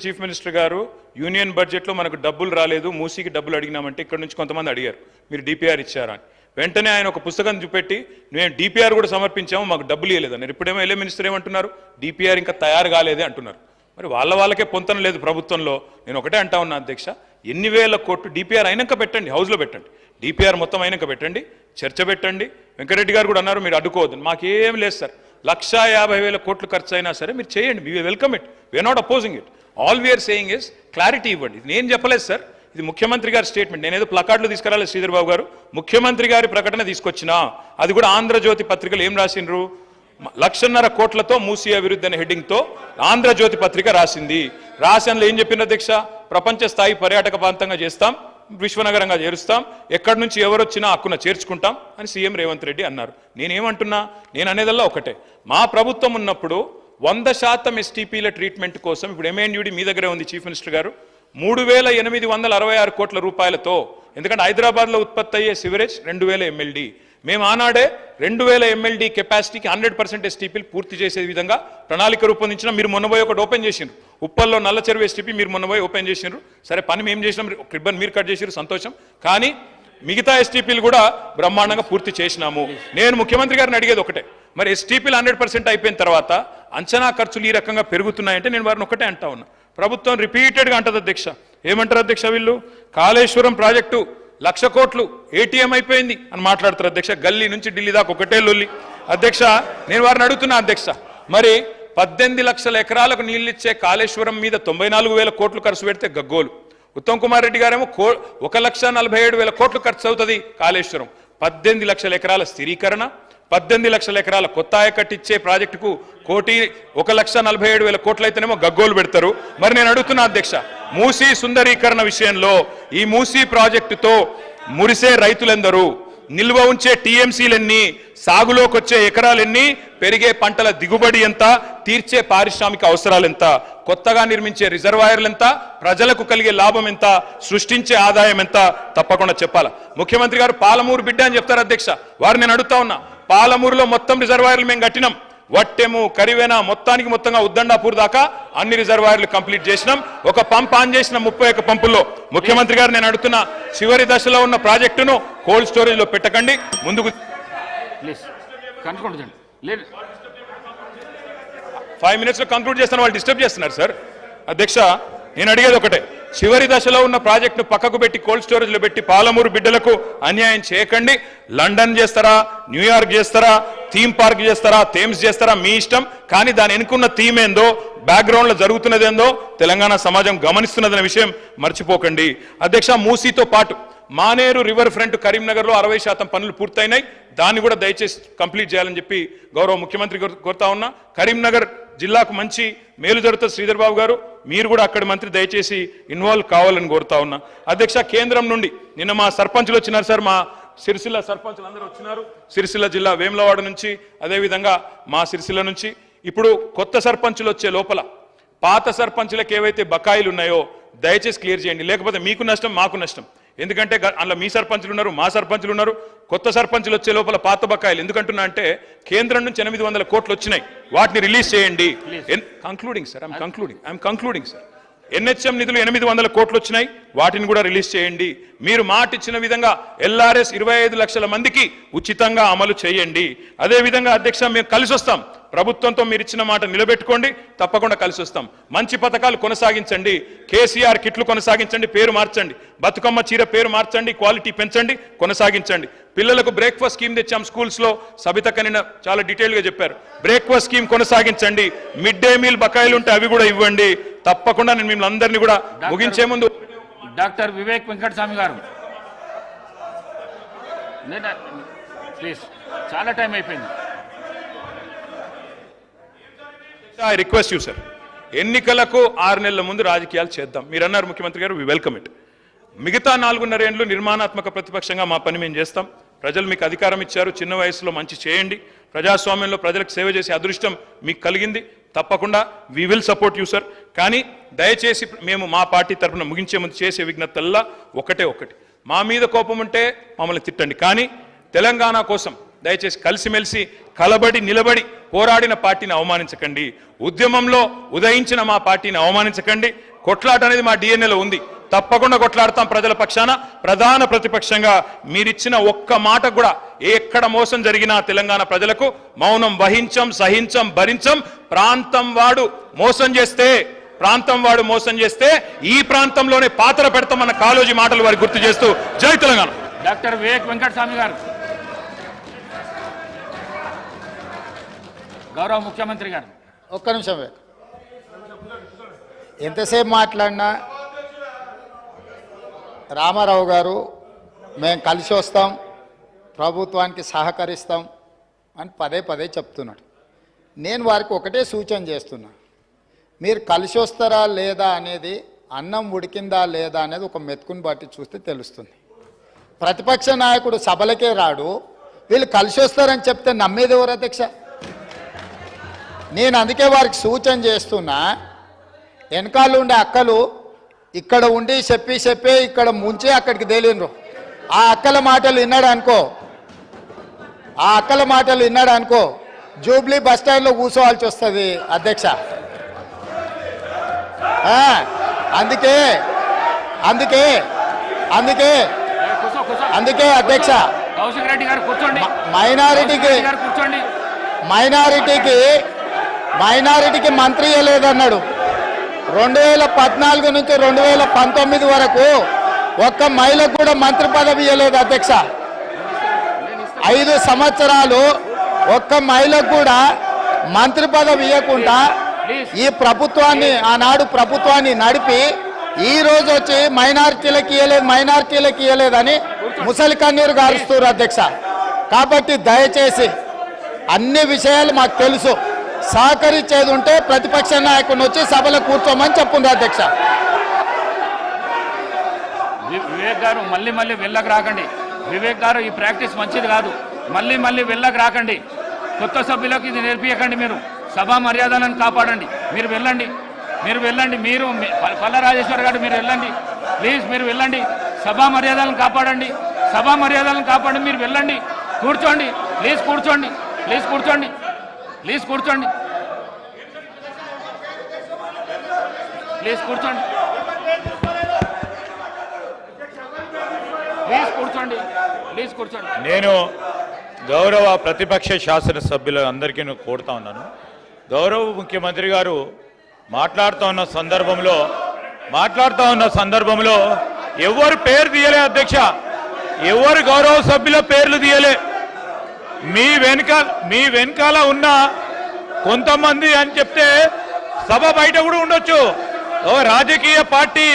Chief minister గారు union బడ్జెట్లో మనకు డబ్బులు రాలేదు, మూసీకి డబ్బులు అడిగినామంటే ఇక్కడ నుంచి కొంతమంది అడిగారు మీరు డిపిఆర్ ఇచ్చారా అని. వెంటనే ఆయన ఒక పుస్తకం చూపెట్టి మేము డిపిఆర్ కూడా సమర్పించాము, మాకు డబ్బులు ఇవ్వలేదన్నారు. ఇప్పుడేమో ఎల్ఏ మినిస్టర్ ఏమంటున్నారు, డిపిఆర్ ఇంకా తయారు కాలేదే అంటున్నారు. మరి వాళ్ళకే పొంతన లేదు ప్రభుత్వంలో. నేను ఒకటే అంటా ఉన్నా అధ్యక్ష, ఎన్ని వేల కోట్లు డిపిఆర్ అయినాక పెట్టండి, హౌస్లో పెట్టండి, డిపిఆర్ మొత్తం అయినాక పెట్టండి, చర్చ పెట్టండి. వెంకరెడ్డి గారు కూడా అన్నారు మీరు అడ్డుకోవద్దు, మాకేం లేదు సార్, 1,50,000 కోట్లు ఖర్చు అయినా సరే మీరు చేయండి, we welcome it, we're not opposing it. All we're saying is clarity ఇవ్వండి. నేను చెప్పలేదు సార్, ఇది ముఖ్యమంత్రి గారి స్టేట్మెంట్. నేనేదో ప్లకార్డులు తీసుకురాలేదు శ్రీధర్ బాబు గారు, ముఖ్యమంత్రి గారి ప్రకటన తీసుకొచ్చినా. అది కూడా ఆంధ్రజ్యోతి పత్రికలు ఏం రాసిండ్రు, 1,50,000 కోట్లతో మూసీ అభివృద్ధి అనే హెడ్డింగ్తో ఆంధ్రజ్యోతి పత్రిక రాసింది. రాసినలో ఏం చెప్పిన అధ్యక్ష, ప్రపంచ స్థాయి పర్యాటక ప్రాంతంగా చేస్తాం, విశ్వనగరంగా చేరుస్తాం, ఎక్కడి నుంచి ఎవరొచ్చినా హక్కున చేర్చుకుంటాం అని సీఎం రేవంత్ రెడ్డి అన్నారు. నేనేమంటున్నా, నేను అనేదల్లా ఒకటే, మా ప్రభుత్వం ఉన్నప్పుడు 100% ఎస్టీపీల ట్రీట్మెంట్ కోసం, ఇప్పుడు ఎంఎన్యూడి మీ దగ్గరే ఉంది చీఫ్ మినిస్టర్ గారు, 3,866 కోట్ల రూపాయలతో, ఎందుకంటే హైదరాబాద్లో ఉత్పత్తి అయ్యే సివరేజ్ 2,000 MLD, మేము ఆనాడే 2,000 MLD కెపాసిటీకి 100% ఎస్టీపీలు పూర్తి చేసే విధంగా ప్రణాళిక రూపొందించిన. మీరు మొన్నపోయి ఒకటి ఓపెన్ చేసిండ్రు, ఉప్పల్లో నల్ల చెరువు ఎస్టీపీ మీరు మొన్నపోయి ఓపెన్ చేసిండ్రు. సరే పని మేము చేసినాం, రిబ్బన్ మీరు కట్ చేసినారు, సంతోషం. కానీ మిగతా ఎస్టీపీలు కూడా బ్రహ్మాండంగా పూర్తి చేసినాము. నేను ముఖ్యమంత్రి గారిని అడిగేది ఒకటే, మరి ఎస్టీపీలు 100% అయిపోయిన తర్వాత అంచనా ఖర్చులు ఈ రకంగా పెరుగుతున్నాయంటే నేను వారిని ఒకటే అంటా ఉన్నా, ప్రభుత్వం రిపీటెడ్గా అంటది అధ్యక్ష. ఏమంటారు అధ్యక్ష వీళ్ళు, కాళేశ్వరం ప్రాజెక్టు 1,00,000 కోట్లు ఏటీఎం అయిపోయింది అని మాట్లాడతారు అధ్యక్ష. గల్లీ నుంచి ఢిల్లీ దాకా ఒకటే లొల్లి అధ్యక్ష. నేను వారిని అడుగుతున్నా అధ్యక్ష, మరి 18 లక్షల ఎకరాలకు నీళ్ళిచ్చే కాళేశ్వరం మీద 94,000 కోట్లు ఖర్చు పెడితే గగ్గోలు. ఉత్తమ్ కుమార్ రెడ్డి గారేమో 1,47,000 కోట్లు ఖర్చు అవుతుంది కాళేశ్వరం. 18 లక్షల ఎకరాల స్థిరీకరణ, 18 లక్షల ఎకరాల కొత్త ఆయకట్టిచ్చే ప్రాజెక్టుకు 1,47,000 కోట్లు అయితేనేమో గగ్గోలు పెడతారు. మరి నేను అడుగుతున్నా అధ్యక్ష, మూసీ సుందరీకరణ విషయంలో ఈ మూసీ ప్రాజెక్టుతో మురిసే రైతులెందరూ, నిల్వ ఉంచే టీఎంసీలెన్ని, సాగులోకి వచ్చే ఎకరాలెన్ని, పెరిగే పంటల దిగుబడి ఎంత, తీర్చే పారిశ్రామిక అవసరాలు ఎంత, కొత్తగా నిర్మించే రిజర్వాయర్లు ఎంత, ప్రజలకు కలిగే లాభం ఎంత, సృష్టించే ఆదాయం ఎంత, తప్పకుండా చెప్పాలా. ముఖ్యమంత్రి గారు పాలమూరు బిడ్డ అని చెప్తారు అధ్యక్ష. వారు నేను అడుగుతా ఉన్నా, పాలమూరులో మొత్తం రిజర్వాయర్లు మేము కట్టినాం, వట్టెము కరివేనా మొత్తంగా ఉద్దండాపూర్ దాకా అన్ని రిజర్వాయర్లు కంప్లీట్ చేసినాం. ఒక పంప్ ఆన్ చేసిన 31 పంపుల్లో. ముఖ్యమంత్రి గారు నేను అడుగుతున్నా, చివరి దశలో ఉన్న ప్రాజెక్టును కోల్డ్ స్టోరేజ్ లో పెట్టకండి, ముందుకు 5 minutes లో కంక్లూడ్ చేస్తాను, వాళ్ళు డిస్టర్బ్ చేస్తున్నారు సార్. అధ్యక్ష నేను అడిగేది ఒకటే, చివరి దశలో ఉన్న ప్రాజెక్టును పక్కకు పెట్టి కోల్డ్ స్టోరేజ్లో పెట్టి పాలమూరు బిడ్డలకు అన్యాయం చేయకండి. లండన్ చేస్తారా, న్యూయార్క్ చేస్తారా, థీమ్ పార్క్ చేస్తారా, థేమ్స్ చేస్తారా, మీ ఇష్టం. కానీ దాని వెనుకున్న థీమ్ ఏందో, బ్యాక్గ్రౌండ్లో జరుగుతున్నదేందో తెలంగాణ సమాజం గమనిస్తున్నదనే విషయం మర్చిపోకండి. అధ్యక్ష మూసీతో పాటు మానేరు రివర్ ఫ్రంట్ కరీంనగర్లో 60% పనులు పూర్తయినాయి, దాన్ని కూడా దయచేసి కంప్లీట్ చేయాలని చెప్పి గౌరవ ముఖ్యమంత్రి కోరుతా ఉన్నా. కరీంనగర్ జిల్లాకు మంచి మేలు జరుగుతుంది శ్రీధర్ బాబు గారు, మీరు కూడా అక్కడి మంత్రి దయచేసి ఇన్వాల్వ్ కావాలని కోరుతా ఉన్నా. అధ్యక్ష కేంద్రం నుండి నిన్న మా సర్పంచులు వచ్చినారు సార్, మా సిరిసిల్ల సర్పంచులు అందరూ వచ్చినారు, సిరిసిల్ల జిల్లా వేములవాడ నుంచి, అదేవిధంగా మా సిరిసిల్ల నుంచి. ఇప్పుడు కొత్త సర్పంచులు వచ్చే లోపల పాత సర్పంచులకు ఏవైతే బకాయిలు ఉన్నాయో దయచేసి క్లియర్ చేయండి, లేకపోతే మీకు నష్టం మాకు నష్టం. ఎందుకంటే అందులో మీ సర్పంచులు ఉన్నారు, మా సర్పంచులు ఉన్నారు. కొత్త సర్పంచులు వచ్చే లోపల పాత బకాయిలు ఎందుకంటున్నా అంటే, కేంద్రం నుంచి 800 కోట్లు వచ్చినాయి, వాటిని రిలీజ్ చేయండి. Concluding sir, I'm concluding sir. NHM నిధులు 800 కోట్లు వచ్చినాయి, వాటిని కూడా రిలీజ్ చేయండి. మీరు మాట ఇచ్చిన విధంగా ఎల్ఆర్ఎస్ 25 లక్షల మందికి ఉచితంగా అమలు చేయండి. అదేవిధంగా అధ్యక్ష మేము కలిసి వస్తాం, ప్రభుత్వంతో మీరు ఇచ్చిన మాట నిలబెట్టుకోండి, తప్పకుండా కలిసి వస్తాం. మంచి పథకాలు కొనసాగించండి, కేసీఆర్ కిట్లు కొనసాగించండి, పేరు మార్చండి, బతుకమ్మ చీర పేరు మార్చండి, క్వాలిటీ పెంచండి, కొనసాగించండి. పిల్లలకు బ్రేక్ఫాస్ట్ స్కీమ్ తెచ్చాం స్కూల్స్లో, సబిత కనిన చాలా డీటెయిల్గా చెప్పారు. బ్రేక్ఫాస్ట్ స్కీమ్ కొనసాగించండి, మిడ్ డే మీల్ బకాయిలు ఉంటే అవి కూడా ఇవ్వండి. తప్పకుండా నేను మిమ్మల్ని అందరినీ కూడా ముగించే ముందు డాక్టర్ వివేక్ వెంకటస్వామి గారు ప్లీజ్, చాలా టైం అయిపోయింది. ఐ రిక్వెస్ట్ యూ సార్, ఎన్నికలకు 6 నెలల ముందు రాజకీయాలు చేద్దాం. మీరు అన్నారు ముఖ్యమంత్రి గారు, వి వెల్కమ్ ఇట్. మిగతా 4.5 ఏళ్ళు నిర్మాణాత్మక ప్రతిపక్షంగా మా పని మేము చేస్తాం. ప్రజలు మీకు అధికారం ఇచ్చారు, చిన్న వయసులో మంచి చేయండి, ప్రజాస్వామ్యంలో ప్రజలకు సేవ చేసే అదృష్టం మీకు కలిగింది, తప్పకుండా we will support you sir. కానీ దయచేసి మేము మా పార్టీ తరఫున ముగించే ముందు చేసే విజ్ఞతల్లా ఒకటి, మా మీద కోపం ఉంటే మమ్మల్ని తిట్టండి, కానీ తెలంగాణ కోసం దయచేసి కలిసిమెలిసి కలబడి నిలబడి పోరాడిన పార్టీని అవమానించకండి. ఉద్యమంలో ఉదయించిన మా పార్టీని అవమానించకండి. కొట్లాట అనేది మా డిఎన్ఏలో ఉంది. తప్పకుండా కొట్లాడతాం ప్రజల పక్షాన. ప్రధాన ప్రతిపక్షంగా మీరిచ్చిన ఒక్క మాట కూడా ఎక్కడ మోసం జరిగినా తెలంగాణ ప్రజలకు మౌనం వహించం, సహించం, భరించం. ప్రాంతం వాడు మోసం చేస్తే ఈ ప్రాంతంలోనే పాత్ర పెడతామన్న కాలోజీ మాటలు వారికి గుర్తు చేస్తూ జై తెలంగాణ. డాక్టర్ వివేక్ వెంకటస్వామి గారు. గౌరవ ముఖ్యమంత్రి గారు. ఒక్క నిమిషం. ఎంతసేపు మాట్లాడినా రామారావు గారు మేము కలిసి వస్తాం, ప్రభుత్వానికి సహకరిస్తాం అని పదే పదే చెప్తున్నాడు. నేను వారికి ఒకటే సూచన చేస్తున్నా, మీరు కలిసి వస్తారా లేదా అనేది, అన్నం ఉడికిందా లేదా అనేది ఒక మెతుకుని బట్టి చూస్తే తెలుస్తుంది. ప్రతిపక్ష నాయకుడు సభలకే రాడు, వీళ్ళు కలిసి వస్తారని చెప్తే నమ్మేది ఎవరు అధ్యక్ష? నేను అందుకే వారికి సూచన చేస్తున్నా, వెనకాల ఉండే అక్కలు ఇక్కడ ఉండి చెప్పి ఇక్కడ ముంచి అక్కడికి తేలినరు. ఆ అక్కల మాటలు విన్నాడు అనుకో జూబ్లీ బస్ స్టాండ్లో కూర్చోవాల్సి వస్తుంది అధ్యక్ష. అందుకే అధ్యక్ష, మైనారిటీకి మంత్రి ఇవ్వలేదన్నాడు. 2014 నుంచి 2019 వరకు ఒక్క మహిళకు కూడా మంత్రి పదవి ఇవ్వలేదు అధ్యక్ష. 5 సంవత్సరాలు ఒక్క మహిళకు కూడా మంత్రి పదవి ఇవ్వకుండా ఈ ప్రభుత్వాన్ని, ఆనాడు ప్రభుత్వాన్ని నడిపి ఈ రోజు వచ్చి మైనారిటీలకు ఇవ్వలేదని ముసలి కన్నీరు గారుస్తారు అధ్యక్ష. కాబట్టి దయచేసి అన్ని విషయాలు మాకు తెలుసు, సహకరించేది ఉంటే ప్రతిపక్ష నాయకుడిని వచ్చి సభలో కూర్చోమని చెప్పుంది అధ్యక్ష. వివేక్ గారు మళ్ళీ వెళ్ళకు రాకండి. వివేక్ గారు ఈ ప్రాక్టీస్ మంచిది కాదు. మళ్ళీ వెళ్ళకు రాకండి. కొత్త సభ్యులకు ఇది నేర్పియకండి. మీరు సభా మర్యాదలను కాపాడండి. మీరు వెళ్ళండి. మీరు పల్లా రాజేశ్వర్ గారు మీరు వెళ్ళండి ప్లీజ్. మీరు వెళ్ళండి. సభా మర్యాదలను కాపాడండి. మీరు వెళ్ళండి. కూర్చోండి ప్లీజ్. కూర్చోండి. నేను గౌరవ ప్రతిపక్ష శాసనసభ్యులు అందరికీ కోరుతా ఉన్నాను. గౌరవ ముఖ్యమంత్రి గారు మాట్లాడుతూ ఉన్న సందర్భంలో ఎవరు పేరు తీయలే అధ్యక్ష, ఎవరు గౌరవ సభ్యుల పేర్లు తీయలే. మీ వెనకాల ఉన్న కొంతమంది అని చెప్తే సభ బయట కూడా ఉండొచ్చు. రాజకీయ పార్టీ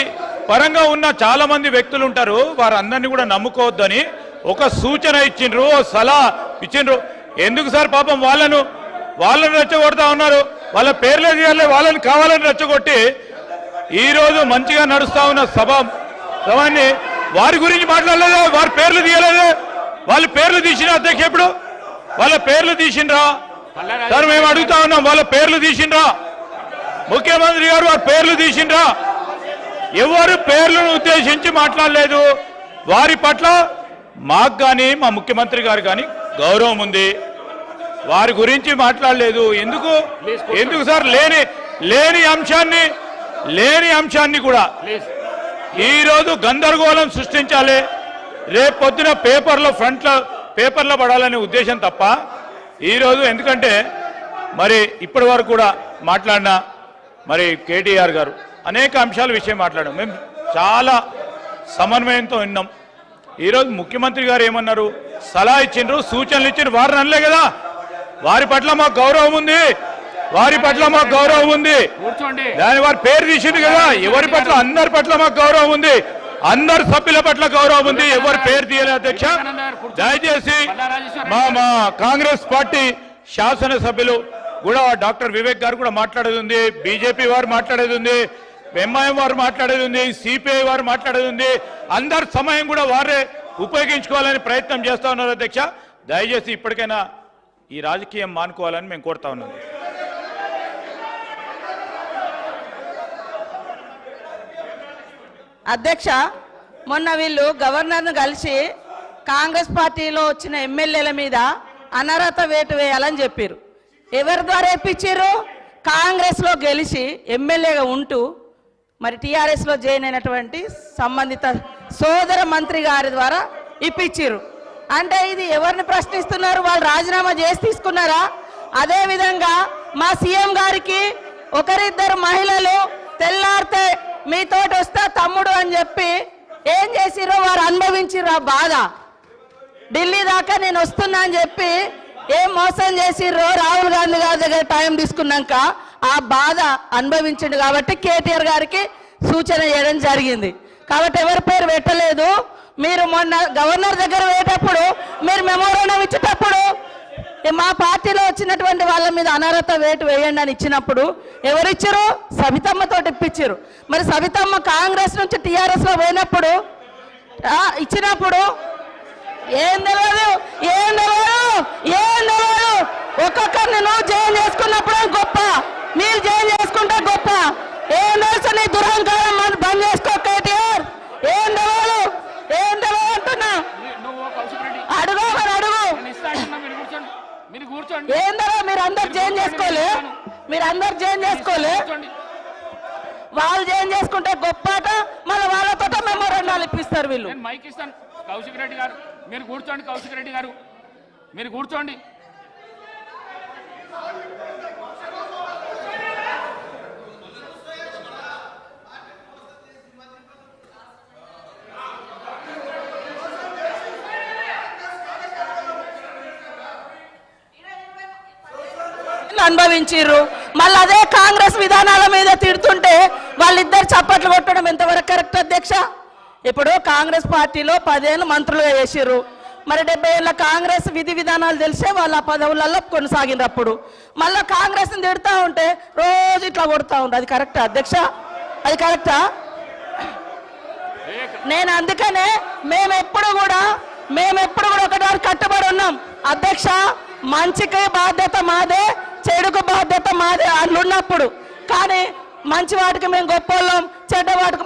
పరంగా ఉన్న చాలా మంది వ్యక్తులు ఉంటారు, వారందరినీ కూడా నమ్ముకోవద్దని ఒక సూచన ఇచ్చిండ్రు, సలహా ఇచ్చిండ్రు. ఎందుకు సార్ పాపం వాళ్ళను రెచ్చగొడతా ఉన్నారు. వాళ్ళ పేర్లే తీయాలి, వాళ్ళని కావాలని రెచ్చగొట్టి ఈరోజు మంచిగా నడుస్తా ఉన్న సభని వారి గురించి మాట్లాడలేదు, వారి పేర్లు తీయలేదు. వాళ్ళ పేర్లు తీసిన అధ్యక్ష, ఎప్పుడు వాళ్ళ పేర్లు తీసిండ్రా సార్? మేము అడుగుతా ఉన్నాం, వాళ్ళ పేర్లు తీసిండ్రా? ముఖ్యమంత్రి గారు వారి పేర్లు తీసిండ్రా? ఎవరు పేర్లను ఉద్దేశించి మాట్లాడలేదు. వారి పట్ల మాకు కానీ మా ముఖ్యమంత్రి గారు కానీ గౌరవం ఉంది, వారి గురించి మాట్లాడలేదు. ఎందుకు సార్? లేని అంశాన్ని కూడా ఈరోజు గందరగోళం సృష్టించాలి, రేపు పొద్దున పేపర్లో పడాలనే ఉద్దేశం తప్ప ఈరోజు ఎందుకంటే మరి ఇప్పటి వరకు కూడా మాట్లాడిన మరి కేటీఆర్ గారు అనేక అంశాల విషయం మాట్లాడాం. మేము చాలా సమన్వయంతో విన్నాం. ఈరోజు ముఖ్యమంత్రి గారు ఏమన్నారు? సలహా ఇచ్చిండ్రు, సూచనలు ఇచ్చిండ్రు. వారిని అనలే కదా, వారి పట్ల మాకు గౌరవం ఉంది. దాని వారి పేరు తీసింది కదా. ఎవరి పట్ల? అందరి పట్ల మాకు గౌరవం ఉంది, అందరు సభ్యుల పట్ల గౌరవం ఉంది. ఎవరు పేరు తీయలేదు అధ్యక్ష. దయచేసి మా కాంగ్రెస్ పార్టీ శాసనసభ్యులు కూడా డాక్టర్ వివేక్ గారు కూడా మాట్లాడేది ఉంది, బీజేపీ వారు మాట్లాడేది ఉంది, ఎంఐఎం వారు మాట్లాడేది ఉంది, సిపిఐ వారు మాట్లాడేది ఉంది. అందరి సమయం కూడా వారే ఉపయోగించుకోవాలని ప్రయత్నం చేస్తా ఉన్నారు అధ్యక్ష. దయచేసి ఇప్పటికైనా ఈ రాజకీయం మానుకోవాలని మేము కోరుతా ఉన్నాం. అధ్యక్ష, మొన్న వీళ్ళు గవర్నర్ను కలిసి కాంగ్రెస్ పార్టీలో వచ్చిన ఎమ్మెల్యేల మీద అనర్హత వేటు వేయాలని చెప్పారు. ఎవరి ద్వారా ఇప్పించారు? కాంగ్రెస్లో గెలిచి ఎమ్మెల్యేగా ఉంటూ మరి టీఆర్ఎస్లో జాయిన్ అయినటువంటి సంబంధిత సోదర మంత్రి గారి ద్వారా ఇప్పించారు. అంటే ఇది ఎవరిని ప్రశ్నిస్తున్నారు? వాళ్ళు రాజీనామా చేసి తీసుకున్నారా? అదేవిధంగా మా సీఎం గారికి ఒకరిద్దరు మహిళలు తెల్లారితే మీతోటి వస్తా తమ్ముడు అని చెప్పి ఏం చేసిరో వారు అనుభవించిర్రు ఆ బాధ. ఢిల్లీ దాకా నేను వస్తున్నా అని చెప్పి ఏం మోసం చేసిర్రో రాహుల్ గాంధీ గారి దగ్గర టైం తీసుకున్నాక ఆ బాధ అనుభవించిండు. కాబట్టి కేటీఆర్ గారికి సూచన చేయడం జరిగింది. కాబట్టి ఎవరి పేరు పెట్టలేదు. మీరు మొన్న గవర్నర్ దగ్గర పోయేటప్పుడు మీరు మెమోరాండం ఇచ్చేటప్పుడు మా పార్టీలో వచ్చినటువంటి వాళ్ళ మీద అనర్హత వేటు వేయండి అని ఇచ్చినప్పుడు ఎవరిచ్చారు? సబితమ్మతో ఇప్పించారు. మరి సబితమ్మ కాంగ్రెస్ నుంచి టీఆర్ఎస్లో పోయినప్పుడు ఇచ్చినప్పుడు ఏం తెలియదు, ఏం తెలియదు, ఏం తెలియదు. ఒక్కొక్కరిని నువ్వు జాయిన్ చేసుకున్నప్పుడు గొప్ప, మీరు జాయిన్ చేసుకుంటే గొప్ప. ఏం తెలుసు నీ దురహంకారం బంద్ చేసుకో కేటీఆర్. ఏం తెలియదు, ఏం తెలియదు అంటున్నా. అడుగు మరి అడుగు. ఏం తెలియదు? మీరు అందరు జాయిన్ చేసుకోలే, మీరు అందరు జాయిన్ చేసుకోలే. వాళ్ళు జాయిన్ చేసుకుంటే గొప్పట, మళ్ళీ వాళ్ళతో మెమోరాండాలు ఇప్పిస్తారు వీళ్ళు. మైక్ ఇస్తాను. కౌశిక్ రెడ్డి గారు మీరు కూర్చోండి. కౌశిక్ రెడ్డి గారు మీరు కూర్చోండి. అనుభవించారు. మళ్ళీ అదే కాంగ్రెస్ విధానాల మీద తిడుతుంటే వాళ్ళిద్దరు చప్పట్లు కొట్టడం ఎంతవరకు కరెక్ట్ అధ్యక్ష? ఇప్పుడు కాంగ్రెస్ పార్టీలో 10 ఏళ్ళు మంత్రులుగా చేసిర్రు. మరి 70 ఏళ్ళ కాంగ్రెస్ విధి విధానాలు తెలిసే వాళ్ళ పదవులలో కొనసాగినప్పుడు మళ్ళీ కాంగ్రెస్ని తిడుతూ ఉంటే రోజు ఇట్లా కొడుతూ ఉంటారు. అది కరెక్టా అధ్యక్ష? అది కరెక్టా? నేను అందుకనే మేమెప్పుడు కూడా ఒకటి కట్టుబడి ఉన్నాం అధ్యక్ష. మంచికి బాధ్యత మాదే, చెడుకు బాధ్యత మాదే అట్లున్నప్పుడు. కానీ మంచి వాటికి మేము గొప్పవాళ్ళం, చెడ్డ వాటికి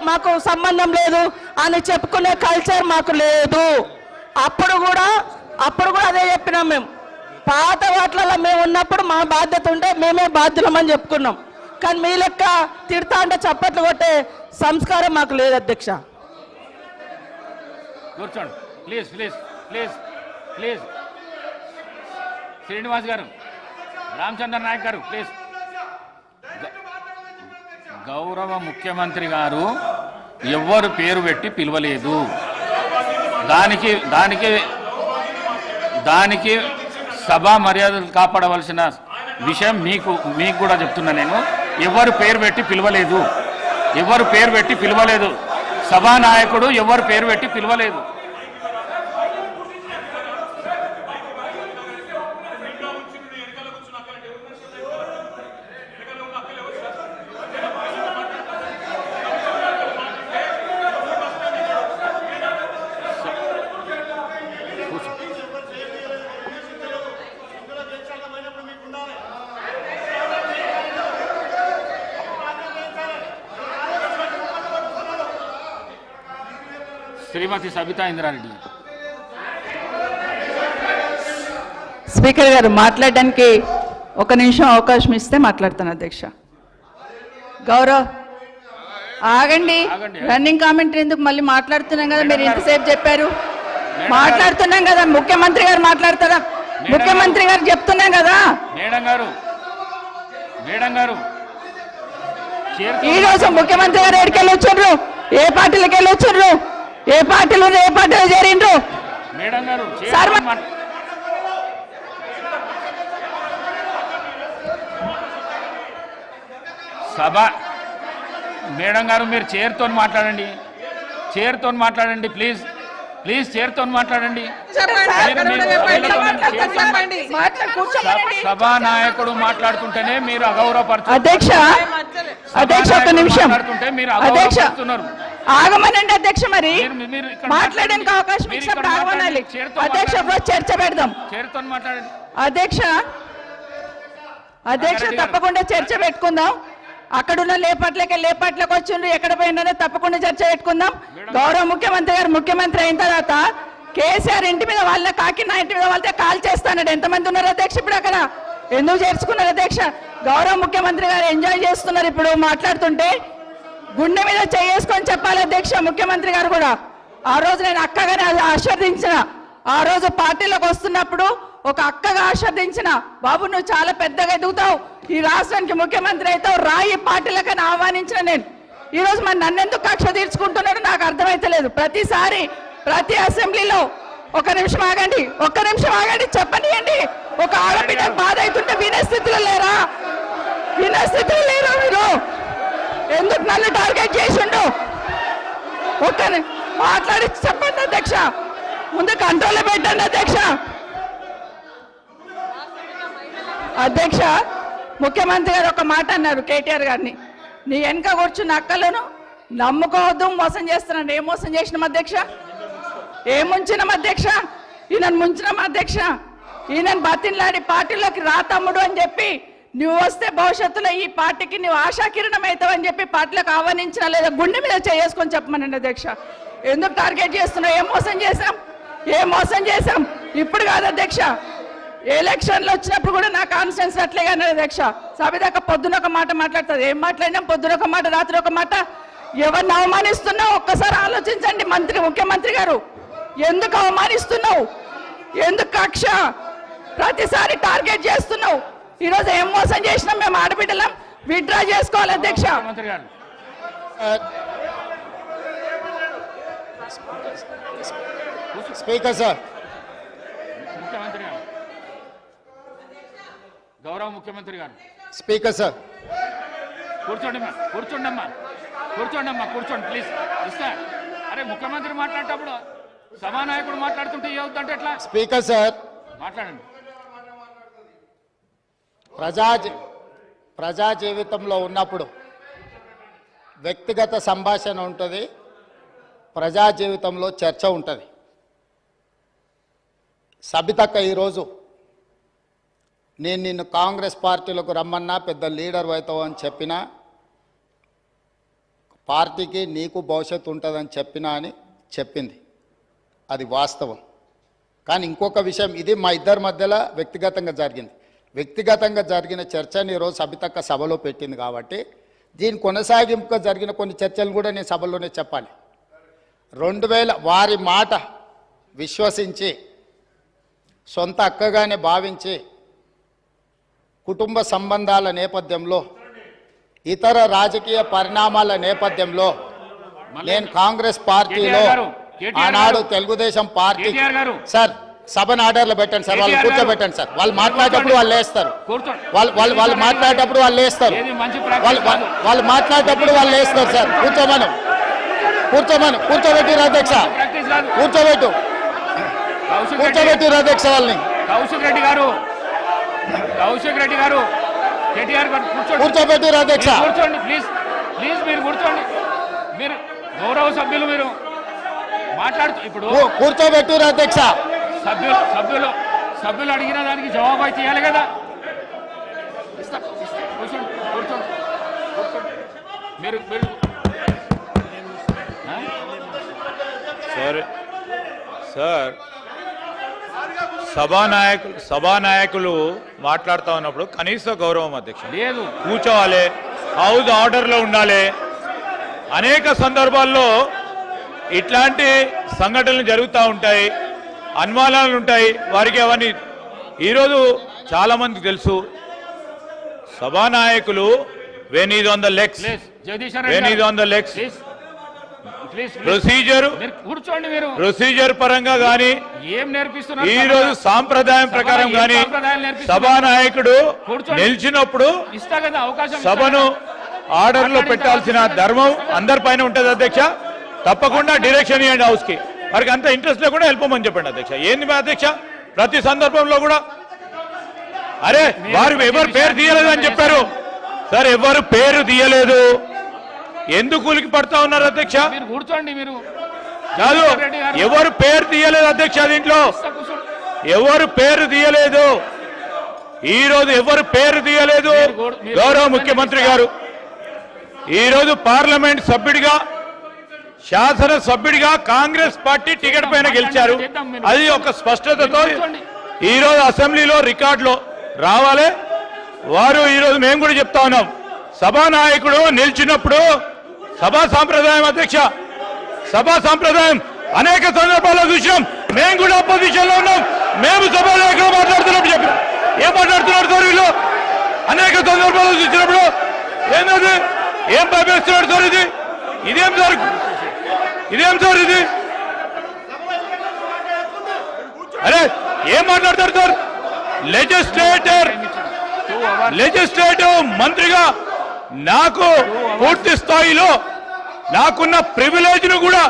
మాకు సంబంధం లేదు అని చెప్పుకునే కల్చర్ మాకు లేదు. అప్పుడు కూడా అదే చెప్పినాం. మేము పాత వాటిలలో మేము ఉన్నప్పుడు మా బాధ్యత ఉంటే మేమే బాధ్యులమని చెప్పుకున్నాం. కానీ మీ లెక్క తిడతా అంటే చప్పట్లు కొట్టే సంస్కారం మాకు లేదు అధ్యక్ష. కూర్చోండి please please please please. Srinivas గారు, రామచంద్ర నాయక్ గారు ప్లీజ్. గౌరవ ముఖ్యమంత్రి గారు ఎవ్వరు పేరు పెట్టి పిలవలేదు. దానికి సభా మర్యాదలు కాపాడవలసిన విషయం మీకు కూడా చెప్తున్నా. నేను ఎవరు పేరు పెట్టి పిలవలేదు. సభానాయకుడు ఎవరు పేరు పెట్టి పిలవలేదు. శ్రీమతి సబితా ఇంద్రారెడ్డి. స్పీకర్ గారు మాట్లాడడానికి 1 నిమిషం అవకాశం ఇస్తే మాట్లాడతాను అధ్యక్ష. ఆగండి. రన్నింగ్ కామెంటరీ ఎందుకు? మళ్ళీ మాట్లాడుతున్నాం కదా, మీరు ఇంతసేపు చెప్పారు. మాట్లాడుతున్నాం కదా, ముఖ్యమంత్రి గారు మాట్లాడతారా? ముఖ్యమంత్రి గారు చెప్తున్నాం కదా. మేడం గారు ఈ రోజు ముఖ్యమంత్రి గారు ఎక్కడికి వెళ్ళి వచ్చారు? ఏ పార్టీలకు వెళ్ళి వచ్చారు? ఏ పార్టీలో చేరిండ్రు? మేడం గారు సభ మేడం గారు మీరు చైర్తో మాట్లాడండి. ప్లీజ్ చైర్తో మాట్లాడండి. సభానాయకుడు మాట్లాడుతుంటేనే మీరు అగౌరవపరుస్తున్నారు. అధ్యక్ష 1 నిమిషం. ఆగమనండి అధ్యక్ష. మరి మాట్లాడడానికి అవకాశం ఇచ్చినప్పుడు ఆగమనాలి అధ్యక్ష. చర్చ పెడదాం. చైర్తో మాట్లాడండి అధ్యక్ష. తప్పకుండా చర్చ పెట్టుకుందాం. అక్కడున్న లేపాట్లకు వచ్చిండ్రు, ఎక్కడ పోయినా తప్పకుండా చర్చ పెట్టుకుందాం. గౌరవ ముఖ్యమంత్రి గారు ముఖ్యమంత్రి అయిన తర్వాత కేసీఆర్ ఇంటి మీద వాళ్ళ కాకి నా ఇంటి మీద వాళ్ళతో కాల్ చేస్తానడు. ఎంతమంది ఉన్నారు అధ్యక్ష ఇప్పుడు అక్కడ? ఎందుకు చేర్చుకున్నారు అధ్యక్ష? గౌరవ ముఖ్యమంత్రి గారు ఎంజాయ్ చేస్తున్నారు ఇప్పుడు మాట్లాడుతుంటే. గుండె మీద చేసుకొని చెప్పాలి అధ్యక్ష ముఖ్యమంత్రి గారు కూడా. ఆ రోజు నేను అక్కగానే ఆశీర్వదించిన, ఆ రోజు పార్టీలోకి వస్తున్నప్పుడు ఒక అక్కగా ఆశీర్వదించిన, బాబు నువ్వు చాలా పెద్దగా ఎదుగుతావు, ఈ రాష్ట్రానికి ముఖ్యమంత్రి అవుతావు, రాయి పార్టీలకని ఆహ్వానించిన నేను. ఈ రోజు మరి నన్నెందుకు కక్ష తీర్చుకుంటున్నాడు నాకు అర్థమైతలేదు. ప్రతిసారి ప్రతి అసెంబ్లీలో ఒక్క నిమిషం ఆగండి చెప్పనియండి. ఒక ఆడబిడ్డ బాధ అవుతుంటే వినే స్థితిలో లేరా? వినే స్థితిలో లేరా మీరు? ఎందుకు నన్ను టార్గెట్ చేసిండు? మాట్లాడి చెప్పండి అధ్యక్ష, ముందు కంట్రోల్లో పెట్టండి అధ్యక్ష. అధ్యక్ష ముఖ్యమంత్రి గారు ఒక మాట అన్నారు కేటీఆర్ గారిని, నీ వెనక కూర్చున్న అక్కలను నమ్ముకోవద్దు, మోసం చేస్తున్నాను. ఏం మోసం చేసినాం అధ్యక్ష? ఏం ముంచినాం అధ్యక్ష? ఈయనను ముంచినాం అధ్యక్ష. ఈయనను బతిన్లాడి పార్టీలోకి రా తమ్ముడు అని చెప్పి, నువ్వు వస్తే భవిష్యత్తులో ఈ పార్టీకి నువ్వు ఆశాకిరణం అవుతావు అని చెప్పి పార్టీలోకి ఆహ్వానించినా లేదా గుండె మీద చేసుకొని చెప్పమనండి అధ్యక్ష. ఎందుకు టార్గెట్ చేస్తున్నావు? ఏం మోసం చేశాం? ఇప్పుడు కాదు అధ్యక్ష, ఎలక్షన్లు వచ్చినప్పుడు కూడా నా కాన్ఫిడెన్స్ అట్లే అన్నాడు అధ్యక్ష. సభదాకా పొద్దున ఒక మాట మాట్లాడుతుంది. ఏం మాట్లాడినాం? పొద్దున ఒక మాట, రాత్రి ఒక మాట. ఎవరిని అవమానిస్తున్నావు ఒక్కసారి ఆలోచించండి ముఖ్యమంత్రి గారు. ఎందుకు అవమానిస్తున్నావు? ఎందుకు కక్ష? ప్రతిసారి టార్గెట్ చేస్తున్నావు. ఈరోజు ఏం మోసం చేసినాం? మేము ఆడబిడ్డలం విత్డ్రా చేసుకోవాలి అధ్యక్ష. స్పీకర్ సార్, ముఖ్యమంత్రి గారు, గౌరవ ముఖ్యమంత్రి గారు, స్పీకర్ సార్, కూర్చోండి ప్లీజ్. ఇస్తా. అరే ముఖ్యమంత్రి మాట్లాడేటప్పుడు సభానాయకుడు మాట్లాడుతుంటే ఏవుద్దంటే ఎట్లా? స్పీకర్ సార్, మాట్లాడండి. ప్రజా జీవితంలో ఉన్నప్పుడు వ్యక్తిగత సంభాషణ ఉంటుంది, ప్రజా జీవితంలో చర్చ ఉంటుంది. సబితక్క ఈరోజు నేను నిన్ను కాంగ్రెస్ పార్టీలకు రమ్మన్నా, పెద్ద లీడర్ అవుతావు అని చెప్పినా, పార్టీకి నీకు భవిష్యత్తు ఉంటుందని చెప్పినా అని చెప్పింది. అది వాస్తవం. కానీ ఇంకొక విషయం, ఇది మా ఇద్దరి మధ్యలో వ్యక్తిగతంగా జరిగింది. వ్యక్తిగతంగా జరిగిన చర్చని ఈరోజు సబితక్క సభలో పెట్టింది కాబట్టి దీని కొనసాగింపుగా జరిగిన కొన్ని చర్చలు కూడా నేను సభలోనే చెప్పాలి. 2000 వారి మాట విశ్వసించి సొంత అక్కగానే భావించి కుటుంబ సంబంధాల నేపథ్యంలో, ఇతర రాజకీయ పరిణామాల నేపథ్యంలో నేను కాంగ్రెస్ పార్టీలో ఆనాడు తెలుగుదేశం పార్టీ సార్ సభను ఆర్డర్లో పెట్టండి సార్, వాళ్ళు కూర్చోబెట్టండి సార్. వాళ్ళు మాట్లాడేటప్పుడు వాళ్ళు లేస్తారు, వాళ్ళు మాట్లాడేటప్పుడు వాళ్ళు లేస్తారు, వాళ్ళు మాట్లాడేటప్పుడు వాళ్ళు లేస్తారు సార్. కూర్చోబెట్టిరు అధ్యక్ష, కూర్చోబెట్టిరు అధ్యక్ష వాళ్ళని. కౌశిక్ రెడ్డి గారు కేటీఆర్ గారు కూర్చోబెట్టిరు అధ్యక్ష. కూర్చోండి ప్లీజ్ మీరు కూర్చోండి. మీరు గౌరవ సభ్యులు మీరు మాట్లాడుతూ ఇప్పుడు కూర్చోబెట్టిరు అధ్యక్ష. సభ్యులు అడిగిన దానికి జవాబు అయితే ఇవ్వాలి కదా. కూర్చోండి మీరు సార్ సభానాయకులు మాట్లాడుతూ ఉన్నప్పుడు కనీస గౌరవం అధ్యక్ష లేదు. కూర్చోవాలి, హౌస్ ఆర్డర్లో ఉండాలి. అనేక సందర్భాల్లో ఇట్లాంటి సంఘటనలు జరుగుతూ ఉంటాయి, అనుమానాలు ఉంటాయి వారికి. అవన్నీ ఈరోజు చాలా మందికి తెలుసు. సభానాయకులు when is on the legs, procedure పరంగా గానీ ఏం నేర్పిస్తున్నారు? ఈ రోజు సాంప్రదాయం ప్రకారం గానీ సభానాయకుడు నిలిచినప్పుడు ఇస్తా కదా అవకాశం, సభను ఆర్డర్ లో పెట్టాల్సిన ధర్మం అందరిపైన ఉంటుంది అధ్యక్ష. తప్పకుండా డైరెక్షన్ ఇవ్వండి హౌస్ కి. వారికి అంత ఇంట్రెస్ట్ లేకుండా వెళ్ళిపోమని చెప్పండి అధ్యక్ష. ఏంది మా అధ్యక్ష ప్రతి సందర్భంలో కూడా? అరే వారు ఎవరు పేరు తీయలేదు అని చెప్పారు సార్, ఎవరు పేరు తీయలేదు, ఎందుకు కూలికి పడతా ఉన్నారు అధ్యక్ష? మీరు కూర్చోండి. మీరు కాదు, ఎవరు పేరు తీయలేదు అధ్యక్ష, దీంట్లో ఎవరు పేరు తీయలేదు. ఈ రోజు ఎవరు పేరు తీయలేదు. గౌరవ ముఖ్యమంత్రి గారు ఈ రోజు పార్లమెంట్ సభ్యుడిగా శాసనసభ్యుడిగా కాంగ్రెస్ పార్టీ టికెట్ పైన గెలిచారు. అది ఒక స్పష్టతతో ఈరోజు అసెంబ్లీలో రికార్డులో రావాలి. వారు ఈరోజు మేము కూడా చెప్తా ఉన్నాం, సభానాయకుడు నిలిచినప్పుడు సభా సాంప్రదాయం అధ్యక్ష, సభా సాంప్రదాయం అనేక సందర్భాల్లో చూసినాం. మేము కూడా అపోజిషన్ లో ఉన్నాం. మేము సభానాయకుడు మాట్లాడుతున్నప్పుడు చెప్పినాం. ఏం మాట్లాడుతున్నారు సార్ వీళ్ళు? అనేక సందర్భాల్లో చూసినప్పుడు ఏంటది? ఏం భయపేస్తున్నాడు సార్? ఇదేం సార్? ఇదేం సార్ ఇది? అరే ఏం మాట్లాడతారు సార్? లెజిస్లేటివ్ మంత్రిగా నాకు పూర్తి స్థాయిలో నాకున్న ప్రివిలేజ్ ను కూడా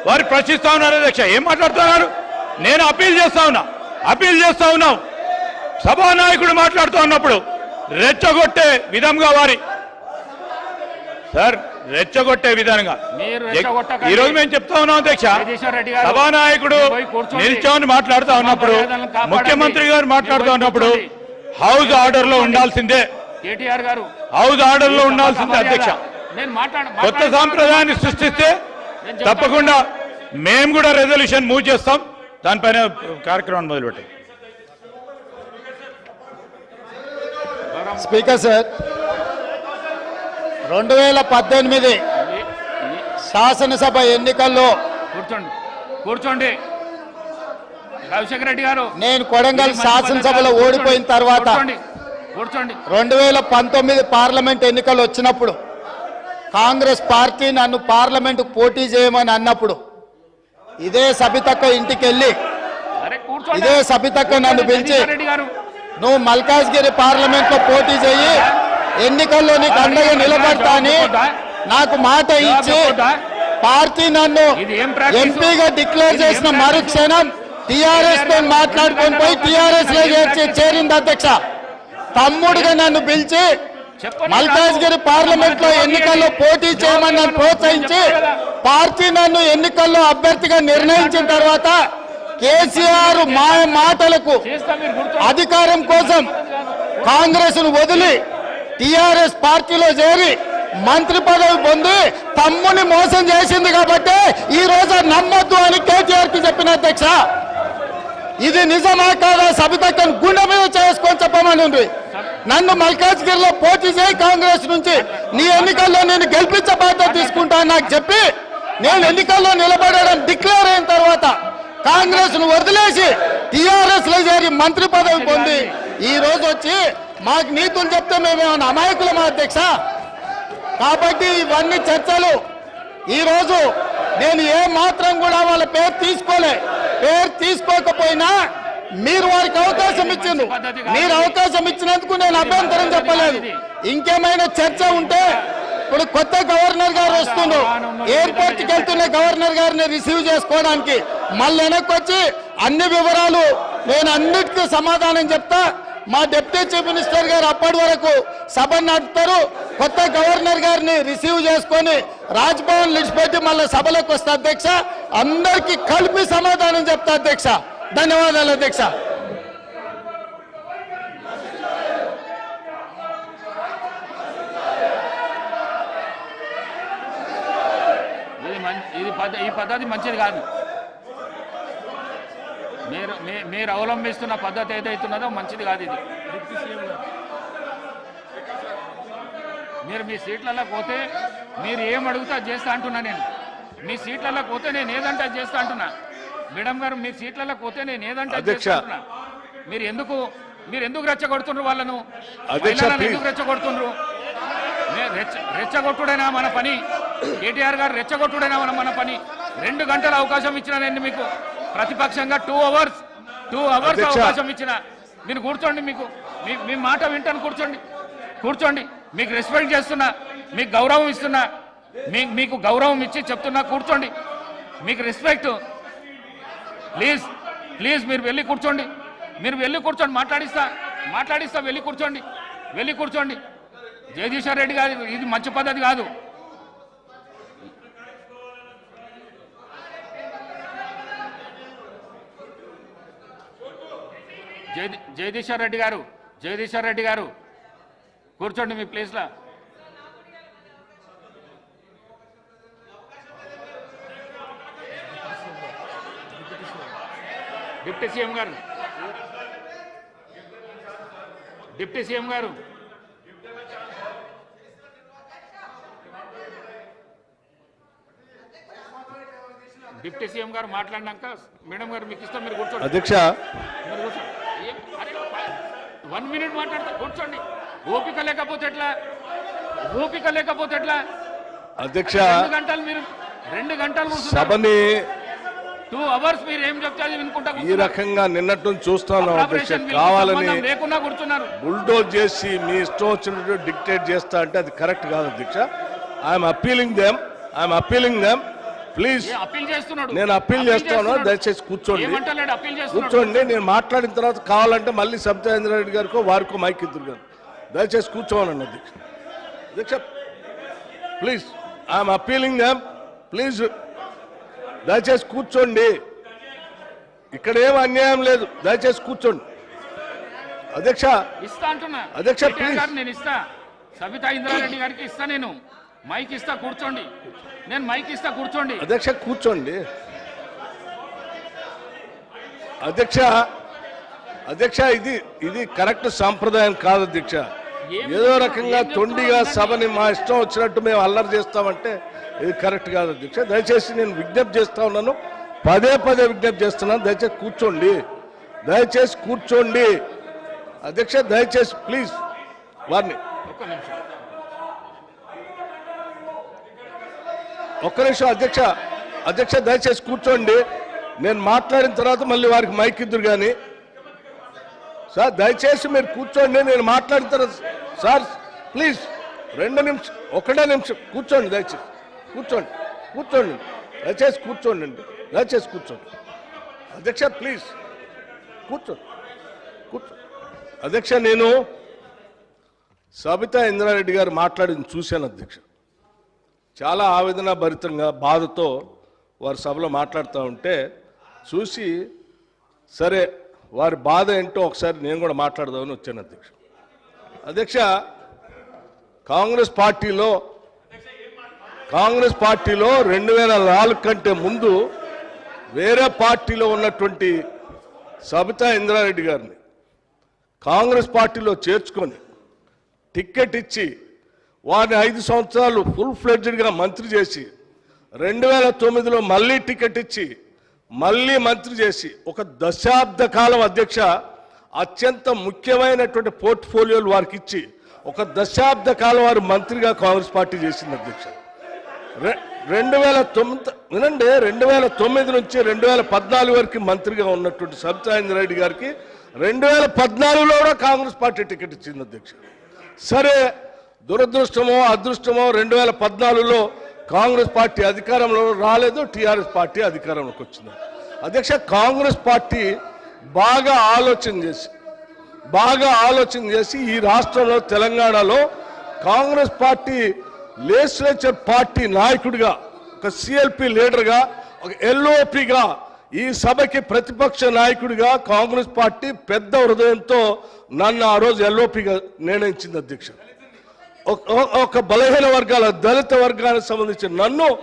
వారు ప్రశ్నిస్తా ఉన్నారు అధ్యక్ష. ఏం మాట్లాడుతున్నారు? నేను అప్పీల్ చేస్తా ఉన్నాం. సభానాయకుడు మాట్లాడుతూ ఉన్నప్పుడు రెచ్చగొట్టే విధంగా రెచ్చగొట్టే విధంగా ఈరోజు మేము చెప్తా ఉన్నాం అధ్యక్ష. సభానాయకుడు నిల్చొని మాట్లాడుతూ ఉన్నప్పుడు, ముఖ్యమంత్రి గారు మాట్లాడుతూ ఉన్నప్పుడు హౌస్ ఆర్డర్ లో ఉండాల్సిందే, కేటీఆర్ గారు హౌస్ ఆర్డర్ లో ఉండాల్సిందే అధ్యక్ష. కొత్త సాంప్రదాయాన్ని సృష్టిస్తే తప్పకుండా మేము కూడా రెజల్యూషన్ మూవ్ చేస్తాం. దానిపైన కార్యక్రమాన్ని మొదలుపెట్టాం. స్పీకర్ సార్, 2018 శాసనసభ ఎన్నికల్లో కూర్చోండి రాజశేఖర రెడ్డి గారు, నేను కొడంగల్ శాసనసభలో ఓడిపోయిన తర్వాత 2019 పార్లమెంట్ ఎన్నికలు వచ్చినప్పుడు కాంగ్రెస్ పార్టీ నన్ను పార్లమెంట్ పోటీ చేయమని అన్నప్పుడు ఇదే సబితక్క ఇంటికి వెళ్ళి ఇదే సబితక్క నన్ను పిలిచి నువ్వు మల్కాజ్గిరి పార్లమెంట్ లో పోటీ చేయి, ఎన్నికల్లో నీకు అండగా నిలబడతా అని నాకు మాట ఇచ్చి పార్టీ నన్ను ఎంపీగా డిక్లేర్ చేసిన మరుక్షణం టిఆర్ఎస్ తో మాట్లాడుకొని పోయి టిఆర్ఎస్ లో చేరింది అధ్యక్ష. తమ్ముడుగా నన్ను పిలిచి మల్కాజ్గిరి పార్లమెంట్ లో ఎన్నికల్లో పోటీ చేయమని నన్ను ప్రోత్సహించి పార్టీ నన్ను ఎన్నికల్లో అభ్యర్థిగా నిర్ణయించిన తర్వాత కేసీఆర్ మాటలకు అధికారం కోసం కాంగ్రెస్ ను వదిలి టిఆర్ఎస్ పార్టీలో చేరి మంత్రి పదవి పొంది తమ్ముని మోసం చేసింది కాబట్టి ఈ రోజు నమ్మొద్దు అని కేటీఆర్ కి చెప్పిన అధ్యక్ష. ఇది నిజమా కాదా సబితక్కను గుండె మీద చేసుకొని చెప్పమని ఉంది. నన్ను మల్కాజ్గిరిలో పోటీ చేయి కాంగ్రెస్ నుంచి, నీ ఎన్నికల్లో నేను గెలిపించే బాధ్యత తీసుకుంటాను నాకు చెప్పి నేను ఎన్నికల్లో నిలబడడం డిక్లేర్ అయిన తర్వాత కాంగ్రెస్ ను వదిలేసి టిఆర్ఎస్ లో చేరి మంత్రి పదవి పొంది ఈ రోజు వచ్చి మాకు నీతులు చెప్తే మేమేమన్నా అమాయకులమా అధ్యక్ష? కాబట్టి ఇవన్నీ చర్చలు. ఈ రోజు నేను ఏ మాత్రం కూడా వాళ్ళ పేరు తీసుకోకపోయినా మీరు వారికి అవకాశం ఇచ్చిండ్రు. మీరు అవకాశం ఇచ్చినందుకు నేను అభ్యంతరం చెప్పలేదు. ఇంకేమైనా చర్చ ఉంటే ఇప్పుడు కొత్త గవర్నర్ గారు వస్తున్నారు, ఎయిర్పోర్ట్ కి వెళ్తున్న గవర్నర్ గారిని రిసీవ్ చేసుకోవడానికి మళ్ళీ వెనక్కి వచ్చి అన్ని వివరాలు నేను అన్నిటికీ సమాధానం చెప్తా. మా డిప్యూటీ చీఫ్ మినిస్టర్ గారు అప్పటి వరకు సభ నడుపుతారు. కొత్త గవర్నర్ గారిని రిసీవ్ చేసుకొని రాజ్భవన్ విడిచిపెట్టి మళ్ళీ సభలోకి వస్తా అధ్యక్ష. అందరికీ కలిపి సమాధానం చెప్తా అధ్యక్ష. ధన్యవాదాలు అధ్యక్ష. ఈ పద్ధతి మంచిది కాదు. మీరు అవలంబిస్తున్న పద్ధతి ఏదైతున్నదో మంచిది కాదు. ఇది మీరు మీ సీట్లలో పోతే మీరు ఏం అడుగుతా చేస్తా అంటున్నా. నేను మీ సీట్లలో పోతే నేను ఏదంటే చేస్తా అంటున్నా. మేడం గారు మీ సీట్లలో పోతే నేను ఏదంటే చేస్తా అంటున్నా. మీరు ఎందుకు రెచ్చగొడుతుండ్రు వాళ్ళను? ఎందుకు రెచ్చగొడుతుండ్రు? రెచ్చగొట్టుడైనా మన పని. కేటీఆర్ గారు రెచ్చగొట్టుడైనా మన పని. 2 గంటల అవకాశం ఇచ్చిన నేను మీకు ప్రతిపక్షంగా 2 అవర్స్ అవకాశం ఇచ్చిన. మీరు కూర్చోండి, మీ మాట వింటాను. కూర్చోండి. మీకు రెస్పెక్ట్ చేస్తున్నా, మీకు గౌరవం ఇస్తున్నా, మీకు గౌరవం ఇచ్చి చెప్తున్నా. కూర్చోండి, మీకు రెస్పెక్ట్. ప్లీజ్ మీరు వెళ్ళి కూర్చోండి. మాట్లాడిస్తా. వెళ్ళి కూర్చోండి. జగదీశ్వర్ రెడ్డి గారు, ఇది మంచి పద్ధతి కాదు. జగదీశ్వర్ రెడ్డి గారు కూర్చోండి మీ ప్లేస్లో. డిప్యూటీ సీఎం గారు, డిప్యూటీ సీఎం గారు, డిప్యూటీ సీఎం గారు మాట్లాడినాక మేడం గారు మీకు ఇష్టం మీరు కూర్చోండి. అధ్యక్ష, మీరు కూర్చోండి. అరే 1 మినిట్ మాట్లాడితే కూర్చోండి. ఓపిక లేకపోతే ఎట్లా? ఓపిక లేకపోతే ఎట్లా? అధ్యక్ష 2 గంటలు మీరు 2 గంటలు సభని 2 అవర్స్ మీరు ఏం చెప్తే వినుకుంటా ఈ రకంగా నిన్నటి నుంచి చూస్తాను అధ్యక్ష. కావాలని లేకున్నా కూర్చున్నారు. బుల్డోజ్ చేసి మీ ఇష్టం వచ్చినట్టు డిక్టేట్ చేస్తా అంటే అది కరెక్ట్ కాదు అధ్యక్ష. I'm appealing them please. Appeal చేస్తున్నాడు. నేను అప్పీల్ చేస్తాను, దయచేసి కూర్చోండి, ఏమంటలేడు? అప్పీల్ చేస్తున్నాడు. కూర్చోండి. నేను మాట్లాడిన తర్వాత కావాలంటే మళ్ళీ సబితా రెడ్డి గారికో వారికో మైక్ ఇద్దరు గారు దయచేసి కూర్చోవాలండి అధ్యక్ష. అధ్యక్ష please, I'm appealing them please, దయచేసి కూర్చోండి. ఇక్కడ ఏం అన్యాయం లేదు, దయచేసి కూర్చోండి అధ్యక్ష. ఇస్తా అంటున్నా అధ్యక్ష, కేటీఆర్ గారు, నేను ఇస్తా. సబితా ఇంద్రారెడ్డి గారికి ఇస్తా, నేను మైక్ ఇస్తా, కూర్చోండి. నేను మైక్ ఇస్తా, కూర్చోండి. అధ్యక్ష కూర్చోండి. అధ్యక్ష ఇది కరెక్ట్ సాంప్రదాయం కాదు అధ్యక్ష. ఏదో రకంగా తొండిగా సభని మా ఇష్టం వచ్చినట్టు మేము అల్లరి చేస్తామంటే ఇది కరెక్ట్ కాదు అధ్యక్ష. దయచేసి నేను విజ్ఞప్తి చేస్తా ఉన్నాను, పదే విజ్ఞప్తి చేస్తున్నాను, దయచేసి కూర్చోండి అధ్యక్ష. దయచేసి ప్లీజ్ వారిని ఒక్క నిమిషం అధ్యక్ష దయచేసి కూర్చోండి. నేను మాట్లాడిన తర్వాత మళ్ళీ వారికి మైక్ ఇద్దరు కానీ. సార్ దయచేసి మీరు కూర్చోండి, నేను మాట్లాడిన తర్వాత. సార్ ప్లీజ్ 2 నిమిషం, 1 నిమిషం కూర్చోండి, దయచేసి కూర్చోండి దయచేసి కూర్చోండి అండి, దయచేసి కూర్చోండి అధ్యక్ష. ప్లీజ్ కూర్చోండి. అధ్యక్ష నేను సబితా ఇంద్రారెడ్డి గారు మాట్లాడింది చూశాను అధ్యక్ష. చాలా ఆవేదన భరితంగా బాధతో వారి సభలో మాట్లాడుతూ ఉంటే చూసి, సరే వారి బాధ ఏంటో ఒకసారి నేను కూడా మాట్లాడదామని వచ్చాను అధ్యక్ష. అధ్యక్ష కాంగ్రెస్ పార్టీలో 2004 కంటే ముందు వేరే పార్టీలో ఉన్నటువంటి సబితా ఇంద్రారెడ్డి గారిని కాంగ్రెస్ పార్టీలో చేర్చుకొని టిక్కెట్ ఇచ్చి వారిని 5 సంవత్సరాలు ఫుల్ ఫ్లెడ్జ్డ్గా మంత్రి చేసి 2009లో మళ్ళీ టికెట్ ఇచ్చి మళ్ళీ మంత్రి చేసి ఒక దశాబ్ద కాలం అధ్యక్ష అత్యంత ముఖ్యమైనటువంటి పోర్ట్ఫోలియోలు వారికి ఇచ్చి ఒక దశాబ్ద కాలం వారు మంత్రిగా కాంగ్రెస్ పార్టీ చేసింది అధ్యక్ష. 2009 వినండి, 2009 నుంచి 2014 వరకు మంత్రిగా ఉన్నటువంటి సబితా ఇంద్రారెడ్డి గారికి 2014లో కూడా కాంగ్రెస్ పార్టీ టికెట్ ఇచ్చింది అధ్యక్ష. సరే దురదృష్టమో అదృష్టమో 2014లో కాంగ్రెస్ పార్టీ అధికారంలో రాలేదు, టీఆర్ఎస్ పార్టీ అధికారంలోకి వచ్చింది అధ్యక్ష. కాంగ్రెస్ పార్టీ బాగా ఆలోచన చేసి ఈ రాష్ట్రంలో తెలంగాణలో కాంగ్రెస్ పార్టీ లెజిస్లేచర్ పార్టీ నాయకుడిగా, ఒక సిఎల్పి లీడర్గా, ఒక ఎల్ఓపిగా, ఈ సభకి ప్రతిపక్ష నాయకుడిగా కాంగ్రెస్ పార్టీ పెద్ద హృదయంతో నన్ను ఆ రోజు ఎల్ఓపిగా నిర్ణయించింది అధ్యక్ష. ఒక బలహీన వర్గాల దళిత వర్గానికి సంబంధించి నన్ను